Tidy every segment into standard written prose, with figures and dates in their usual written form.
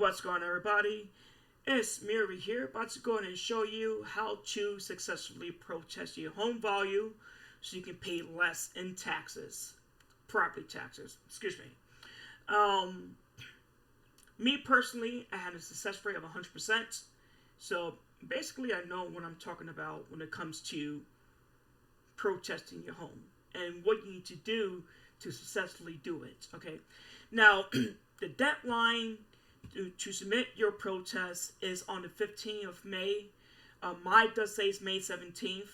What's going on, everybody? It's me over here, about to go in and show you how to successfully protest your home value so you can pay less in taxes, property taxes, excuse me. Me personally, I had a success rate of 100%, so basically I know what I'm talking about when it comes to protesting your home and what you need to do to successfully do it, okay? Now, the deadline to submit your protest is on the 15th of May. Mine does say it's May 17th,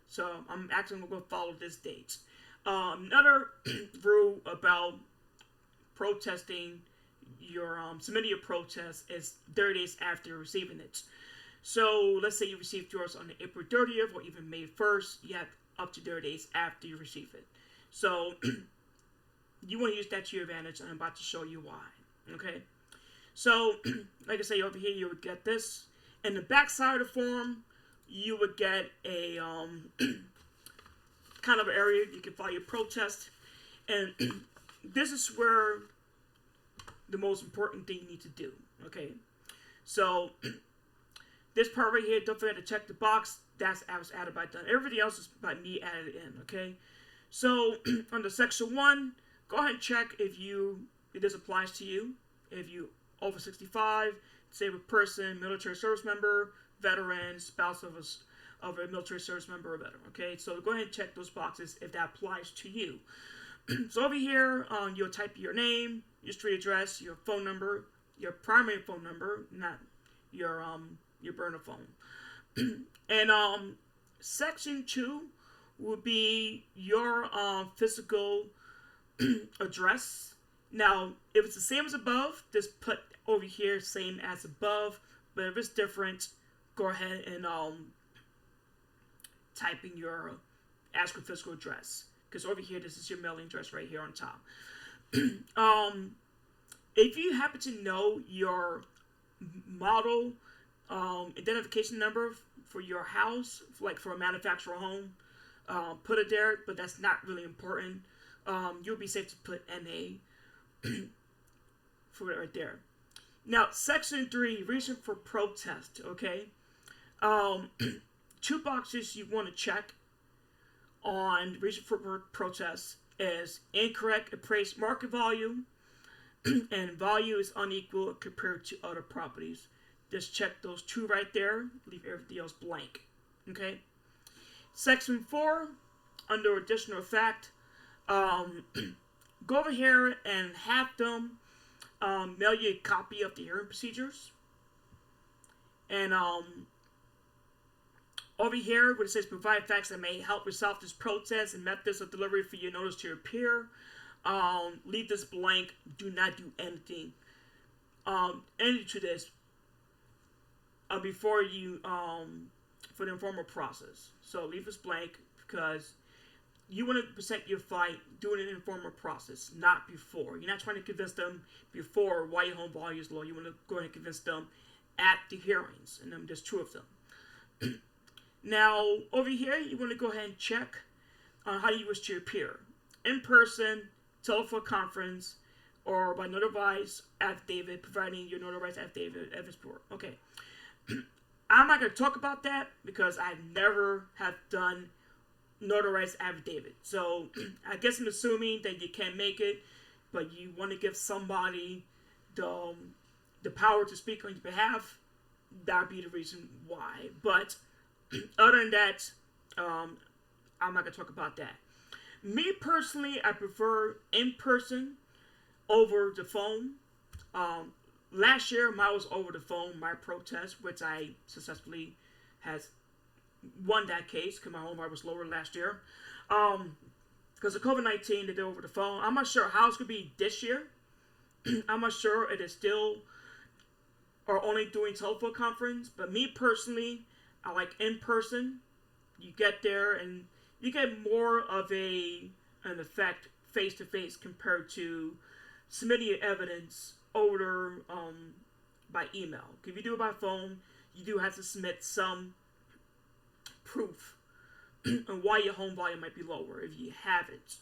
so I'm actually going to follow this date. Another rule about protesting your submitting your protest is 30 days after receiving it. So let's say you received yours on April 30th or even May 1st, you have up to 30 days after you receive it. So you want to use that to your advantage, and I'm about to show you why. Okay, so like I say, over here you would get this. In the back side of the form, you would get a kind of area you can file your protest, and this is where the most important thing you need to do. Okay, so this part right here, don't forget to check the box. That's was added by done. Everything else is by me added in. Okay, so under section 1, go ahead and check if this applies to you. If you over 65, disabled person, military service member, veteran, spouse of a military service member or veteran. Okay, so go ahead and check those boxes if that applies to you. So over here, you'll type your name, your street address, your phone number, your primary phone number, not your burner phone. And section 2 would be your physical address. Now, if it's the same as above, just put over here same as above. But if it's different, go ahead and type in your actual physical address. Because over here, this is your mailing address right here on top. If you happen to know your model identification number for your house, like for a manufacturer home, put it there, but that's not really important. You'll be safe to put NA for it right there. Now, section 3, reason for protest, okay? 2 boxes you want to check on reason for protest is incorrect appraised market value and value is unequal compared to other properties. Just check those 2 right there. Leave everything else blank. Okay. Section 4, under additional fact, go over here and have them mail you a copy of the hearing procedures. And over here, where it says provide facts that may help resolve this protest and methods of delivery for your notice to appear, leave this blank. Do not do anything to this before you for the informal process. So leave this blank because you want to present your fight during an informal process, not before. You're not trying to convince them before why your home value is low. You want to go ahead and convince them at the hearings, and there's 2 of them. Now, over here, you want to go ahead and check how you wish to appear. In person, telephone conference, or by notarized affidavit, providing your notarized affidavit evidence report. Okay. I'm not going to talk about that because I never have done notarized affidavit. So I guess I'm assuming that you can't make it, but you want to give somebody the power to speak on your behalf. That would be the reason why. But other than that, I'm not going to talk about that. Me personally, I prefer in person over the phone. Last year, mine was over the phone, my protest, which I successfully has won that case because my home value was lower last year. Because of COVID-19, they did it over the phone. I'm not sure how it's going to be this year. I'm not sure it is still or only doing telephone conference. But me personally, I like in person. You get there and you get more of an effect face to face compared to submitting your evidence over by email. If you do it by phone, you do have to submit some proof on why your home value might be lower if you haven't.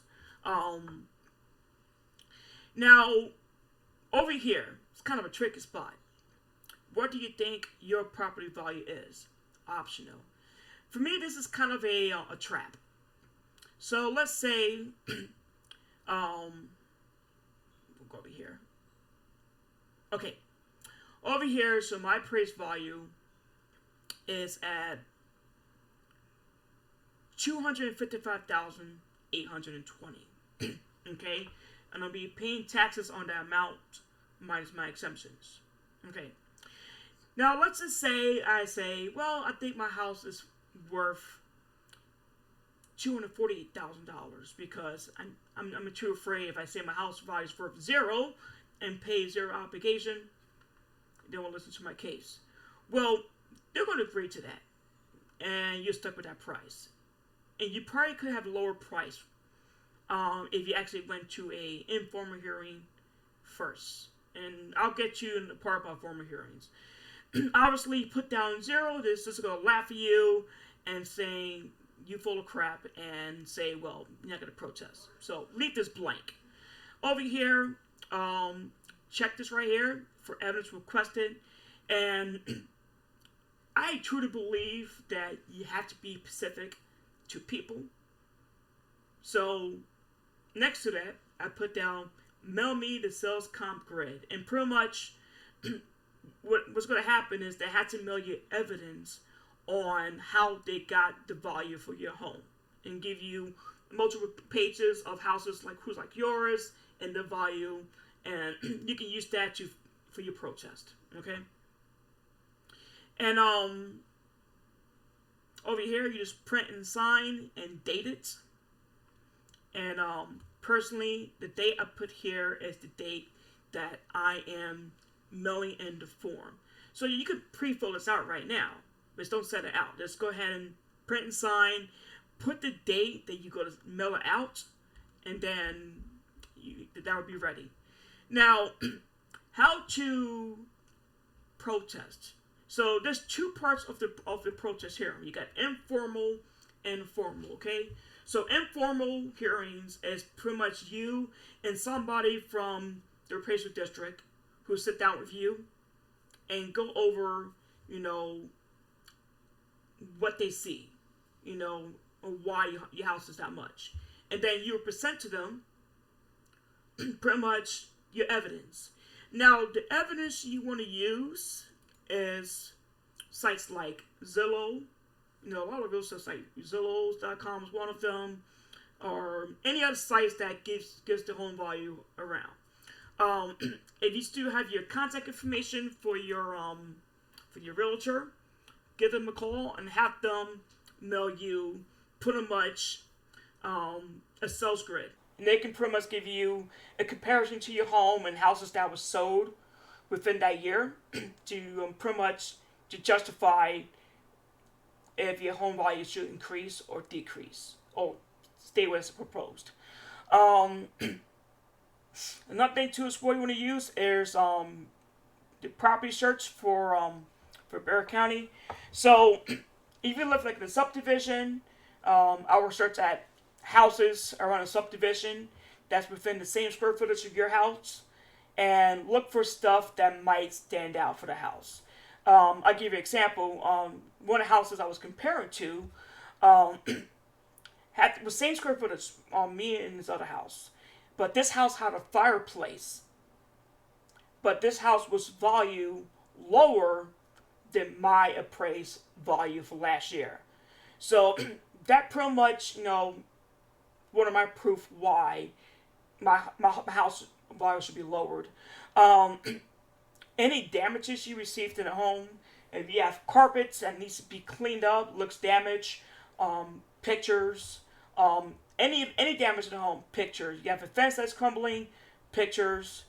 Now, over here, It's kind of a tricky spot. What do you think your property value is? Optional. For me, this is kind of a trap. So let's say, we'll go over here. Okay, over here, so my appraised value is at $255,820. Okay, and I'll be paying taxes on that amount minus my exemptions. Okay. Now let's just say I say, well, I think my house is worth $248,000 because I'm too afraid if I say my house value is worth zero and pay zero obligation, they won't listen to my case. Well, they're going to agree to that, and you're stuck with that price. And you probably could have a lower price if you actually went to a informal hearing first. And I'll get you in the part about formal hearings. Obviously, put down zero. This is going to laugh at you and saying you full of crap and say, well, you're not going to protest. So leave this blank. Over here, check this right here for evidence requested. And I truly believe that you have to be specific to people. So next to that, I put down mail me the sales comp grid. And pretty much what's going to happen is they had to mail you evidence on how they got the value for your home and give you multiple pages of houses like who's like yours and the value, and you can use that for your protest. Okay. And over here you just print and sign and date it. And personally, the date I put here is the date that I am mailing in the form. So you could pre-fill this out right now, but just don't set it out. Just go ahead and print and sign, put the date that you go to mail it out, and then that would be ready. Now, how to protest. So there's two parts of the protest here. You got informal and formal, okay? So informal hearings is pretty much you and somebody from the appraisal district who sit down with you and go over, what they see, why your house is that much. And then you present to them pretty much your evidence. Now, the evidence you want to use is sites like Zillow. A lot of those sites like Zillows.com is one of them, or any other sites that gives the home value around. If you still have your contact information for your realtor, give them a call and have them mail you pretty much a sales grid. And they can pretty much give you a comparison to your home and houses that were sold within that year to pretty much to justify if your home value should increase or decrease or stay where it's proposed. Another thing too is what you want to use is the property search for Bexar County. So if you live like in a subdivision, I will search at houses around a subdivision that's within the same square footage of your house and look for stuff that might stand out for the house. I'll give you an example. One of the houses I was comparing to had the same square footage on me and this other house. But this house had a fireplace. But this house was value lower than my appraised value for last year. So that pretty much, one of my proof why my house value should be lowered. Any damages you received in a home, if you have carpets that needs to be cleaned up, looks damaged, pictures, any damage in the home, pictures. You have a fence that's crumbling, pictures.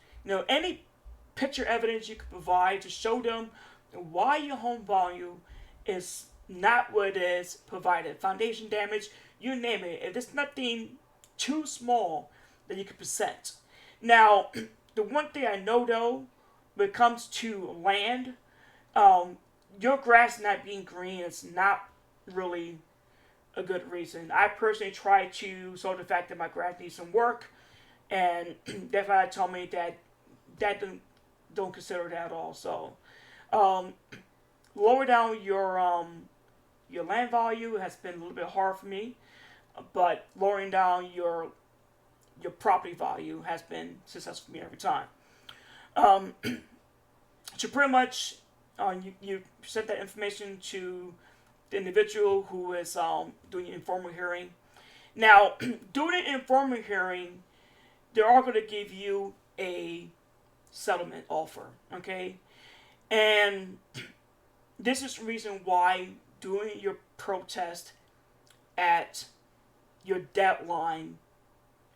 Any picture evidence you could provide to show them why your home value is not what it is provided. Foundation damage, you name it. If there's nothing too small that you could present. Now, the one thing I know though, when it comes to land, your grass not being green is not really a good reason. I personally try to solve the fact that my grass needs some work, and that's why told me that don't consider that also. Um, Lower down your land value has been a little bit hard for me, but lowering down your property value has been successful for me every time. Um, so pretty much, you sent that information to the individual who is doing an informal hearing. Now, doing an informal hearing, they are going to give you a settlement offer, okay? And this is the reason why doing your protest at your deadline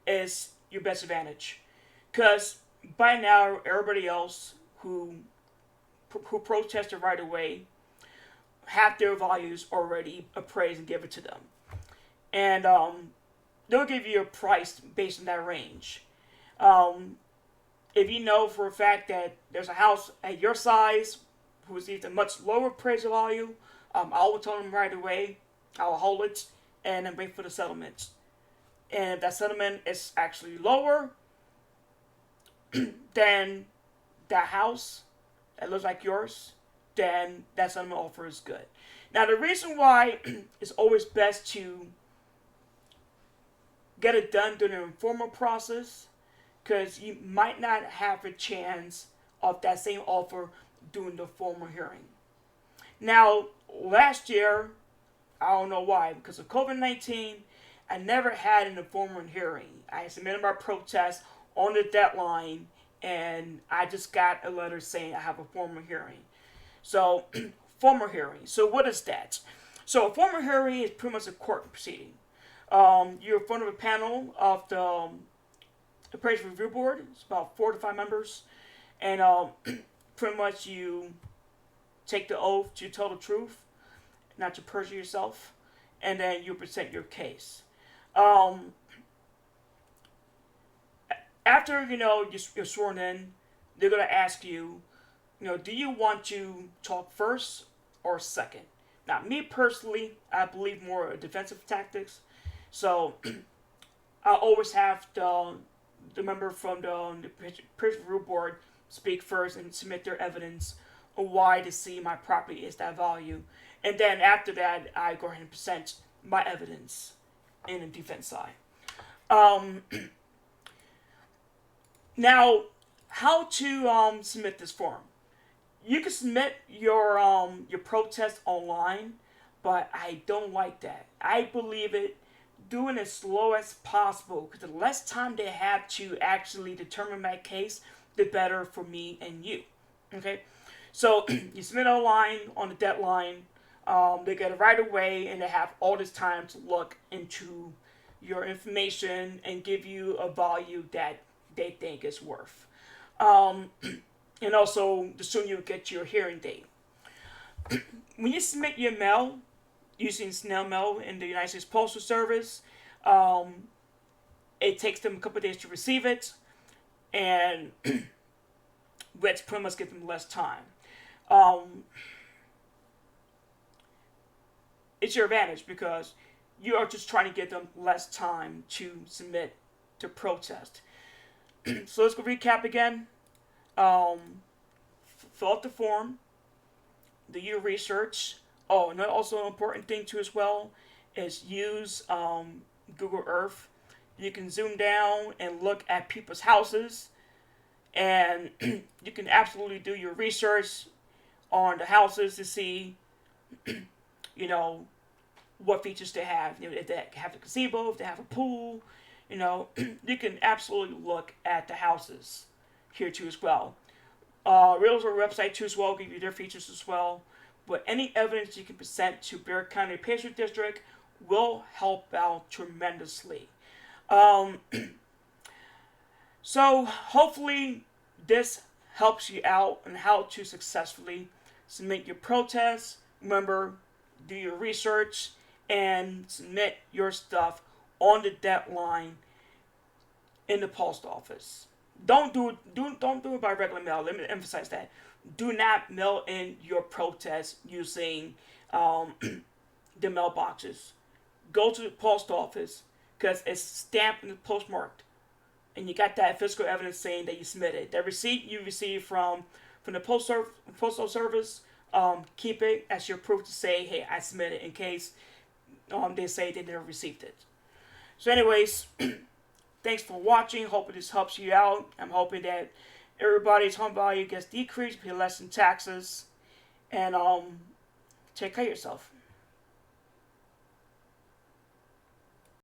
is your best advantage. Because by now, everybody else who protested right away have their values already appraised and given to them. And they'll give you a price based on that range. Um, if you know for a fact that there's a house at your size who receives a much lower appraisal value, I will tell them right away. I will hold it and then wait for the settlement. And if that settlement is actually lower than that house that looks like yours, then that settlement offer is good. Now, the reason why it's always best to get it done during an informal process, because you might not have a chance of that same offer during the formal hearing. Now, last year, I don't know why, because of COVID-19, I never had an informal hearing. I submitted my protest on the deadline, and I just got a letter saying I have a formal hearing. So, formal hearing. So, what is that? So, a formal hearing is pretty much a court proceeding. You're in front of a panel of the appraisal review board. It's about 4 to 5 members, and pretty much you take the oath to tell the truth, not to perjure yourself, and then you present your case. Um, After you're sworn in, they're gonna ask you, do you want to talk first or second? Now, me personally, I believe more defensive tactics, so I always have the member from the prison review board speak first and submit their evidence on why to see my property is that value, and then after that, I go ahead and present my evidence in the defense side. Um, Now, how to submit this form? You can submit your protest online, but I don't like that. I believe it doing as slow as possible, because the less time they have to actually determine my case, the better for me and you. Okay, so you submit online on the deadline. They get it right away, and they have all this time to look into your information and give you a value that they think is worth. Um, and also, the sooner you get your hearing date. When you submit your mail using snail mail in the United States Postal Service, um, it takes them a couple of days to receive it, and which pretty much gives them less time. Um, it's your advantage because you are just trying to give them less time to submit to protest. So let's go recap again. Fill out the form, do your research. Oh, and also an important thing too as well is use Google Earth. You can zoom down and look at people's houses, and you can absolutely do your research on the houses to see, you know, what features they have. If they have a gazebo, if they have a pool, you can absolutely look at the houses here too as well. Realtor website too as well give you their features as well. But any evidence you can present to Bexar County Appraisal District will help out tremendously. Um, so hopefully this helps you out on how to successfully submit your protests. Remember, do your research and submit your stuff on the deadline in the post office. Don't do it by regular mail. Let me emphasize that. Do not mail in your protest using the mailboxes. Go to the post office because it's stamped and postmarked. and you got that physical evidence saying that you submitted. The receipt you received from the postal service, keep it as your proof to say, hey, I submitted, in case they say they never received it. So anyways, thanks for watching. Hoping this helps you out. I'm hoping that everybody's home value gets decreased, pay less in taxes, and take care of yourself.